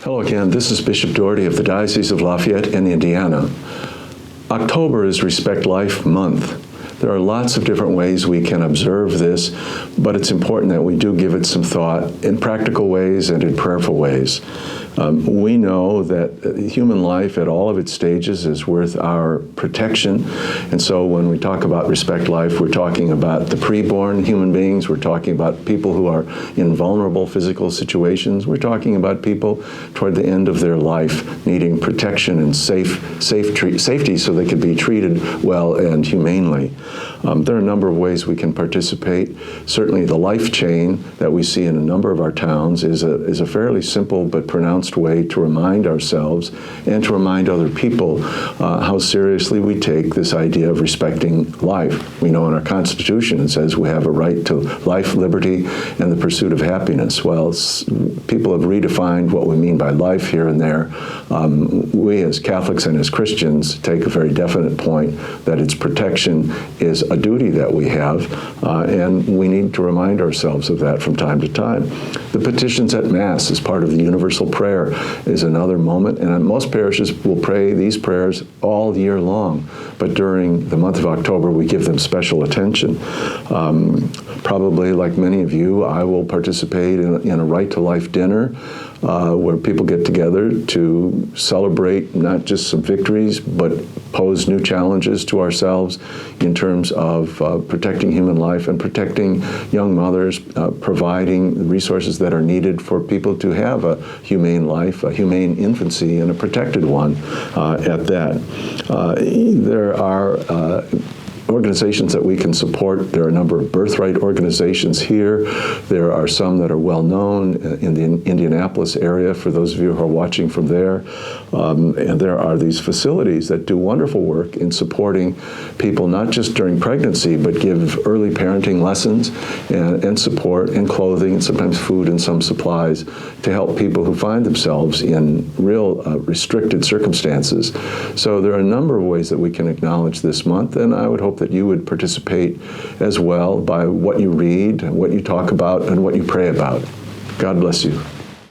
Hello again, this is Bishop Doherty of the Diocese of Lafayette-in-Indiana. October is Respect Life Month. There are lots of different ways we can observe this, but it's important that we do give it some thought in practical ways and in prayerful ways. We know that human life at all of its stages is worth our protection, and so when we talk about Respect Life, we're talking about the preborn human beings, we're talking about people who are in vulnerable physical situations, we're talking about people toward the end of their life needing protection and safety so they can be treated well and humanely. There are a number of ways we can participate. Certainly the life chain that we see in a number of our towns is a fairly simple but pronounced way to remind ourselves and to remind other people how seriously we take this idea of respecting life. We know in our Constitution it says we have a right to life, liberty, and the pursuit of happiness. Well, people have redefined what we mean by life here and there. We as Catholics and as Christians take a very definite point that its protection is a duty that we have, and we need to remind ourselves of that from time to time. The petitions at Mass as part of the universal prayer is another moment, and most parishes will pray these prayers all year long, but during the month of October we give them special attention. Probably, like many of you, I will participate in a Right to Life dinner where people get together to celebrate not just some victories, but pose new challenges to ourselves in terms of protecting human life and protecting young mothers, providing the resources that are needed for people to have a humane life, a humane infancy, and a protected one at that. There are organizations that we can support. There are a number of birthright organizations here. There are some that are well known in the Indianapolis area, for those of you who are watching from there. And there are these facilities that do wonderful work in supporting people, not just during pregnancy, but give early parenting lessons and support and clothing and sometimes food and some supplies to help people who find themselves in real restricted circumstances. So there are a number of ways that we can acknowledge this month, and I would hope that you would participate as well by what you read, what you talk about, and what you pray about. God bless you.